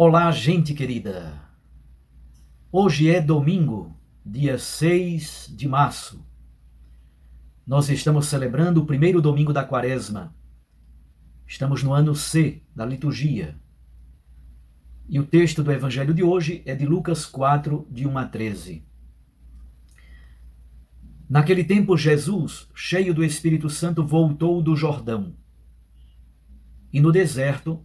Olá, gente querida! Hoje é domingo, dia 6 de março. Nós estamos celebrando o primeiro domingo da Quaresma. Estamos no ano C da liturgia. E o texto do Evangelho de hoje é de Lucas 4, de 1 a 13. Naquele tempo, Jesus, cheio do Espírito Santo, voltou do Jordão. E no deserto,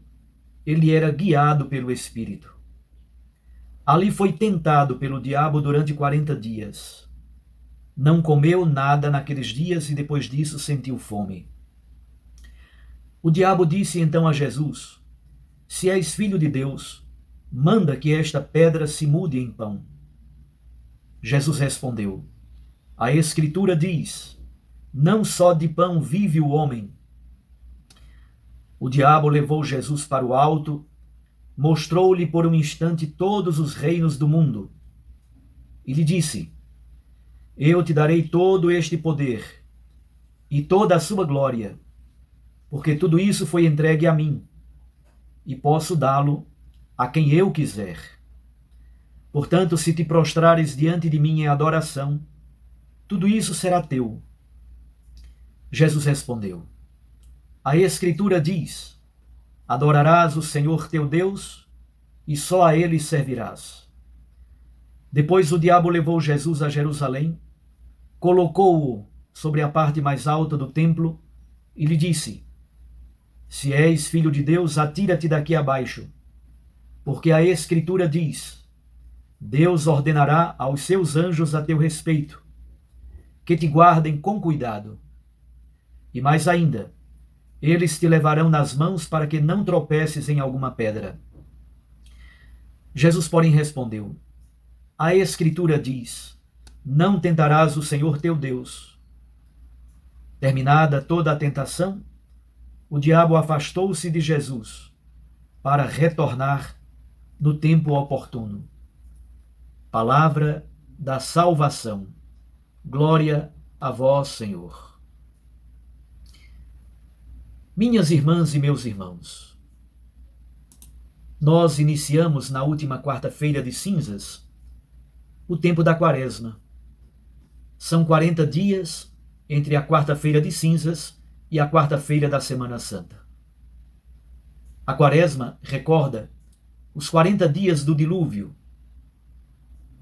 ele era guiado pelo Espírito. Ali foi tentado pelo diabo durante 40 dias. Não comeu nada naqueles dias e depois disso sentiu fome. O diabo disse então a Jesus: Se és filho de Deus, manda que esta pedra se mude em pão. Jesus respondeu: A Escritura diz: Não só de pão vive o homem. O diabo levou Jesus para o alto, mostrou-lhe por um instante todos os reinos do mundo e lhe disse: Eu te darei todo este poder e toda a sua glória, porque tudo isso foi entregue a mim, e posso dá-lo a quem eu quiser. Portanto, se te prostrares diante de mim em adoração, tudo isso será teu. Jesus respondeu: A Escritura diz: Adorarás o Senhor teu Deus, e só a ele servirás. Depois o diabo levou Jesus a Jerusalém, colocou-o sobre a parte mais alta do templo e lhe disse: Se és filho de Deus, atira-te daqui abaixo, porque a Escritura diz: Deus ordenará aos seus anjos a teu respeito, que te guardem com cuidado. E mais ainda, eles te levarão nas mãos para que não tropeces em alguma pedra. Jesus, porém, respondeu: A Escritura diz: Não tentarás o Senhor teu Deus. Terminada toda a tentação, o diabo afastou-se de Jesus para retornar no tempo oportuno. Palavra da salvação. Glória a vós, Senhor. Minhas irmãs e meus irmãos, nós iniciamos na última quarta-feira de cinzas o tempo da Quaresma. São 40 dias entre a quarta-feira de cinzas e a quarta-feira da Semana Santa. A Quaresma recorda os 40 dias do dilúvio,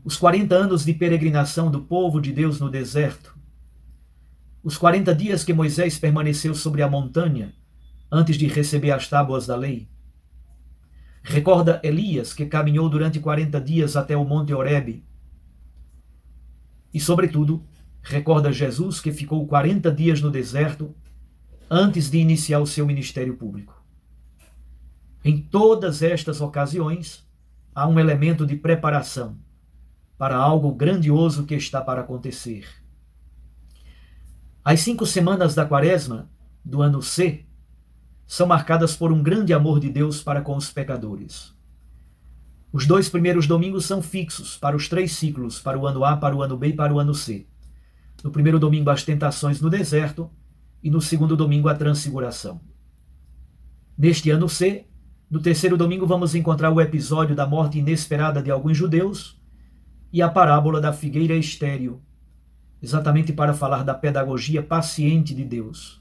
os 40 anos de peregrinação do povo de Deus no deserto, os 40 dias que Moisés permaneceu sobre a montanha antes de receber as tábuas da lei. Recorda Elias, que caminhou durante 40 dias até o Monte Horebe. E, sobretudo, recorda Jesus, que ficou 40 dias no deserto antes de iniciar o seu ministério público. Em todas estas ocasiões, há um elemento de preparação para algo grandioso que está para acontecer. As 5 semanas da Quaresma, do ano C, são marcadas por um grande amor de Deus para com os pecadores. Os 2 primeiros domingos são fixos para os 3 ciclos, para o ano A, para o ano B e para o ano C. No primeiro domingo, as tentações no deserto, e no segundo domingo, a transfiguração. Neste ano C, no terceiro domingo, vamos encontrar o episódio da morte inesperada de alguns judeus e a parábola da figueira estéril, exatamente para falar da pedagogia paciente de Deus.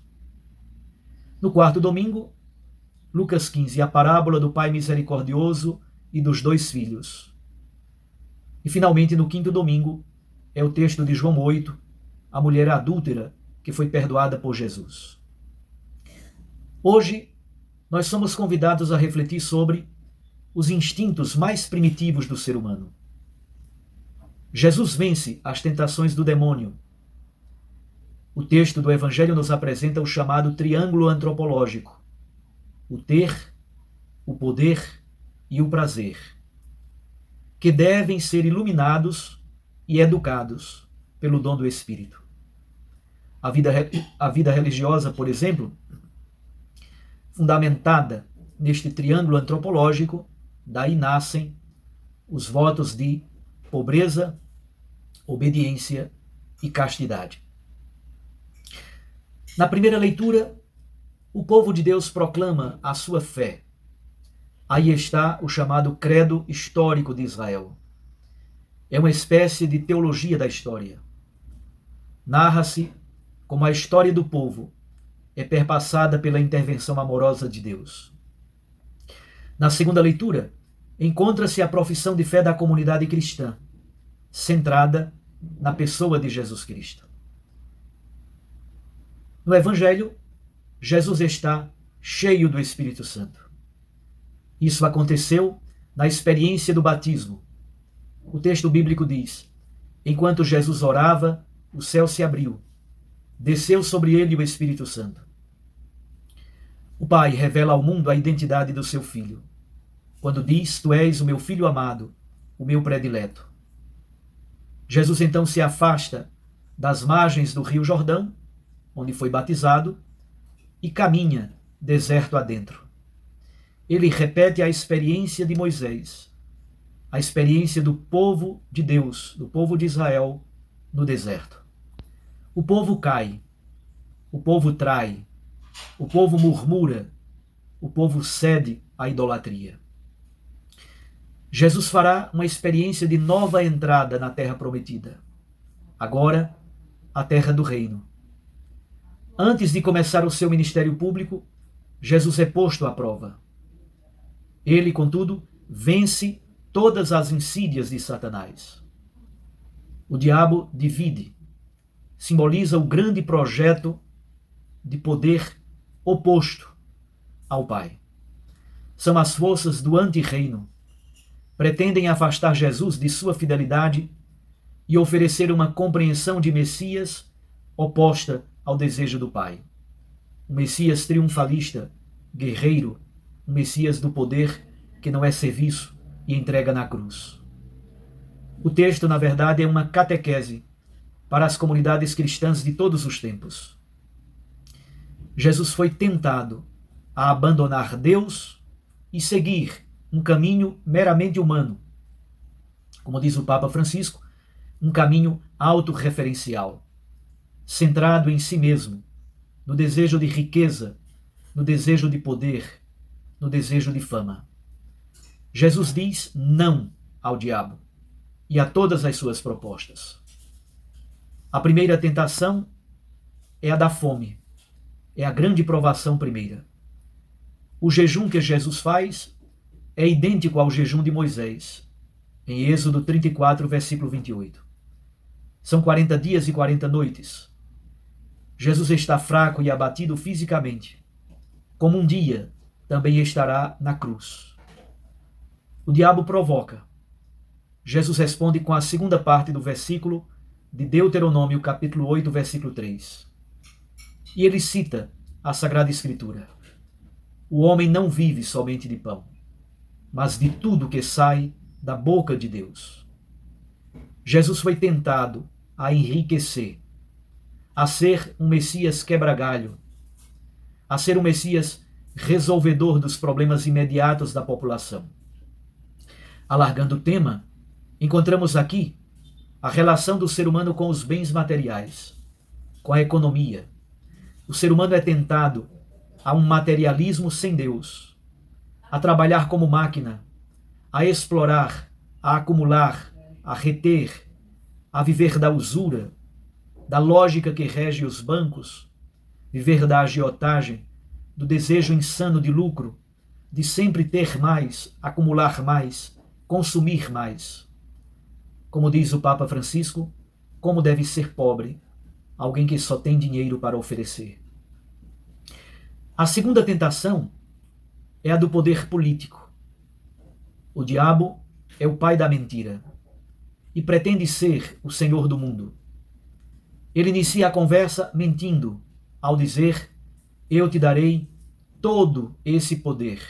No quarto domingo, Lucas 15, a parábola do Pai misericordioso e dos 2 filhos. E finalmente, no quinto domingo, é o texto de João 8, a mulher adúltera que foi perdoada por Jesus. Hoje, nós somos convidados a refletir sobre os instintos mais primitivos do ser humano. Jesus vence as tentações do demônio. O texto do Evangelho nos apresenta o chamado triângulo antropológico: o ter, o poder e o prazer, que devem ser iluminados e educados pelo dom do Espírito. A vida religiosa, por exemplo, fundamentada neste triângulo antropológico, daí nascem os votos de pobreza, obediência e castidade. Na primeira leitura, o povo de Deus proclama a sua fé, Aí está o chamado credo histórico de Israel. É uma espécie de teologia da história. Narra-se como a história do povo é perpassada pela intervenção amorosa de Deus. Na segunda leitura, encontra-se a profissão de fé da comunidade cristã, centrada na pessoa de Jesus Cristo. No Evangelho, Jesus está cheio do Espírito Santo. Isso aconteceu na experiência do batismo. O texto bíblico diz: enquanto Jesus orava, o céu se abriu. Desceu sobre ele o Espírito Santo. O Pai revela ao mundo a identidade do seu Filho, quando diz: tu és o meu Filho amado, o meu predileto. Jesus então se afasta das margens do Rio Jordão, onde foi batizado, e caminha deserto adentro. Ele repete a experiência de Moisés, a experiência do povo de Deus, do povo de Israel, no deserto. O povo cai, o povo trai, o povo murmura, o povo cede à idolatria. Jesus fará uma experiência de nova entrada na terra prometida. Agora, a terra do reino. Antes de começar o seu ministério público, Jesus é posto à prova. Ele, contudo, vence todas as insídias de Satanás. O diabo divide, simboliza o grande projeto de poder oposto ao Pai. São as forças do anti-reino. Pretendem afastar Jesus de sua fidelidade e oferecer uma compreensão de Messias oposta ao desejo do Pai. Um Messias triunfalista, guerreiro, um Messias do poder que não é serviço e entrega na cruz. O texto, na verdade, é uma catequese para as comunidades cristãs de todos os tempos. Jesus foi tentado a abandonar Deus e seguir um caminho meramente humano. Como diz o Papa Francisco, um caminho autorreferencial, centrado em si mesmo, no desejo de riqueza, no desejo de poder, no desejo de fama. Jesus diz não ao diabo e a todas as suas propostas. A primeira tentação é a da fome, é a grande provação primeira. O jejum que Jesus faz é idêntico ao jejum de Moisés, em Êxodo 34, versículo 28. São 40 dias e 40 noites. Jesus está fraco e abatido fisicamente, como um dia também estará na cruz. O diabo provoca. Jesus responde com a segunda parte do versículo de Deuteronômio, capítulo 8, versículo 3. E ele cita a Sagrada Escritura: o homem não vive somente de pão, mas de tudo que sai da boca de Deus. Jesus foi tentado a enriquecer, a ser um Messias quebra-galho, a ser um Messias resolvedor dos problemas imediatos da população. Alargando o tema, encontramos aqui a relação do ser humano com os bens materiais, com a economia. O ser humano é tentado a um materialismo sem Deus, a trabalhar como máquina, a explorar, a acumular, a reter, a viver da usura, da lógica que rege os bancos, viver da agiotagem, do desejo insano de lucro, de sempre ter mais, acumular mais, consumir mais. Como diz o Papa Francisco, como deve ser pobre alguém que só tem dinheiro para oferecer. A segunda tentação é a do poder político. O diabo é o pai da mentira e pretende ser o senhor do mundo. Ele inicia a conversa mentindo ao dizer: eu te darei todo esse poder,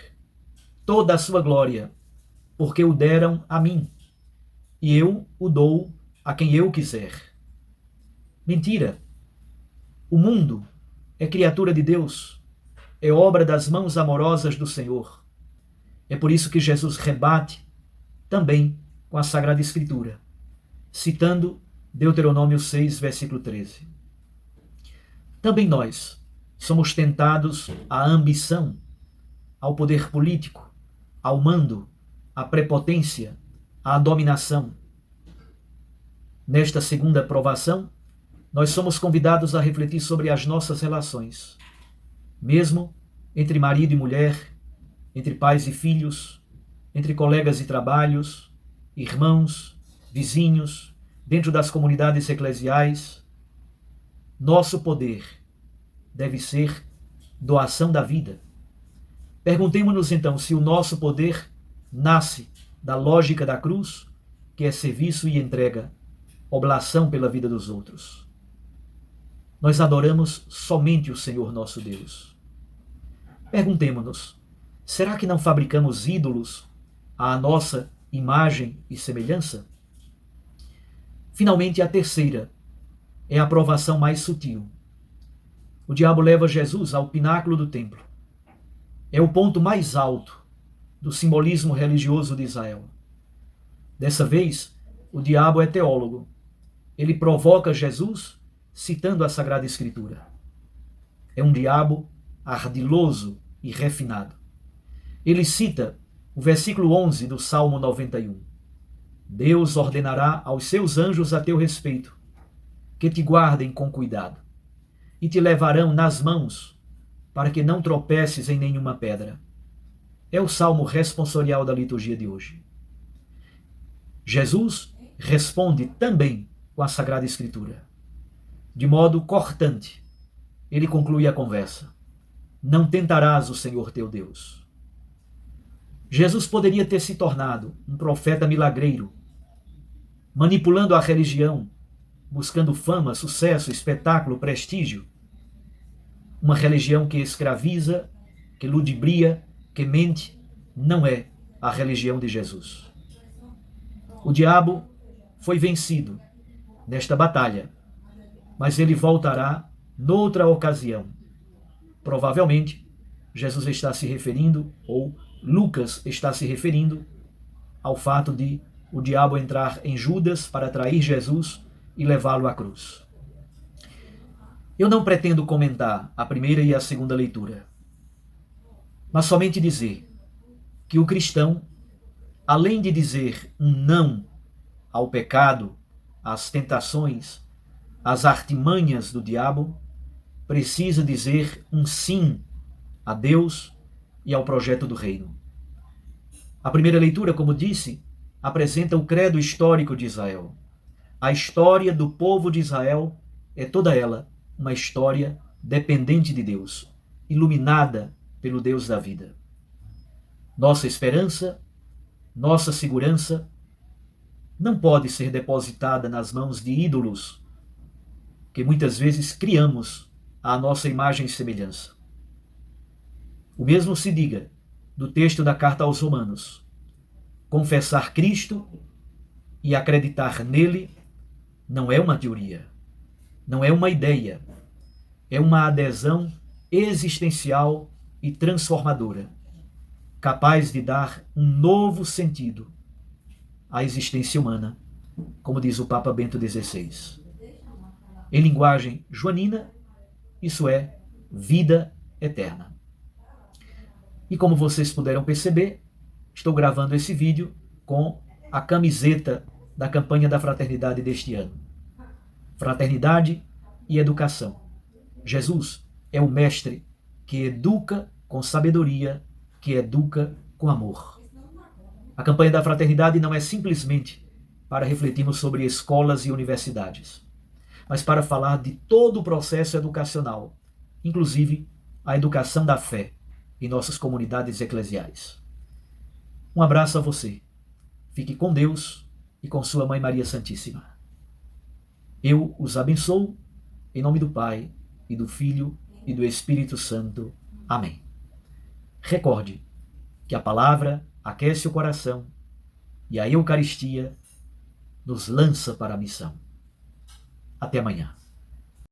toda a sua glória, porque o deram a mim, e eu o dou a quem eu quiser. Mentira! O mundo é criatura de Deus, é obra das mãos amorosas do Senhor. É por isso que Jesus rebate também com a Sagrada Escritura, citando Deuteronômio 6, versículo 13. Também nós somos tentados à ambição, ao poder político, ao mando, à prepotência, à dominação. Nesta segunda provação, nós somos convidados a refletir sobre as nossas relações, mesmo entre marido e mulher, entre pais e filhos, entre colegas de trabalhos, irmãos, vizinhos, dentro das comunidades eclesiais. Nosso poder deve ser doação da vida. Perguntemo-nos então se o nosso poder nasce da lógica da cruz, que é serviço e entrega, oblação pela vida dos outros. Nós adoramos somente o Senhor nosso Deus. Perguntemo-nos, será que não fabricamos ídolos à nossa imagem e semelhança? Finalmente, a terceira é a provação mais sutil. O diabo leva Jesus ao pináculo do templo. É o ponto mais alto do simbolismo religioso de Israel. Dessa vez, o diabo é teólogo. Ele provoca Jesus citando a Sagrada Escritura. É um diabo ardiloso e refinado. Ele cita o versículo 11 do Salmo 91. Deus ordenará aos seus anjos a teu respeito, que te guardem com cuidado, e te levarão nas mãos, para que não tropeces em nenhuma pedra. É o salmo responsorial da liturgia de hoje. Jesus responde também com a Sagrada Escritura. De modo cortante, ele conclui a conversa. Não tentarás o Senhor teu Deus. Jesus poderia ter se tornado um profeta milagreiro, manipulando a religião, buscando fama, sucesso, espetáculo, prestígio. Uma religião que escraviza, que ludibria, que mente, não é a religião de Jesus. O diabo foi vencido nesta batalha, mas ele voltará noutra ocasião. Provavelmente, Jesus está se referindo, ou Lucas está se referindo, ao fato de o diabo entrar em Judas para trair Jesus e levá-lo à cruz. Eu não pretendo comentar a primeira e a segunda leitura, mas somente dizer que o cristão, além de dizer um não ao pecado, às tentações, às artimanhas do diabo, precisa dizer um sim a Deus e ao projeto do reino. A primeira leitura, como disse, apresenta o credo histórico de Israel. A história do povo de Israel é toda ela uma história dependente de Deus, iluminada pelo Deus da vida. Nossa esperança, nossa segurança não pode ser depositada nas mãos de ídolos que muitas vezes criamos à nossa imagem e semelhança. O mesmo se diga do texto da carta aos Romanos. Confessar Cristo e acreditar nele não é uma teoria, não é uma ideia, é uma adesão existencial e transformadora, capaz de dar um novo sentido à existência humana, como diz o Papa Bento XVI. Em linguagem joanina, isso é vida eterna. E como vocês puderam perceber, estou gravando esse vídeo com a camiseta da campanha da fraternidade deste ano. Fraternidade e educação. Jesus é o mestre que educa com sabedoria, que educa com amor. A campanha da fraternidade não é simplesmente para refletirmos sobre escolas e universidades, mas para falar de todo o processo educacional, inclusive a educação da fé em nossas comunidades eclesiais. Um abraço a você. Fique com Deus e com sua Mãe Maria Santíssima. Eu os abençoo em nome do Pai, e do Filho, e do Espírito Santo. Amém. Recorde que a palavra aquece o coração e a Eucaristia nos lança para a missão. Até amanhã.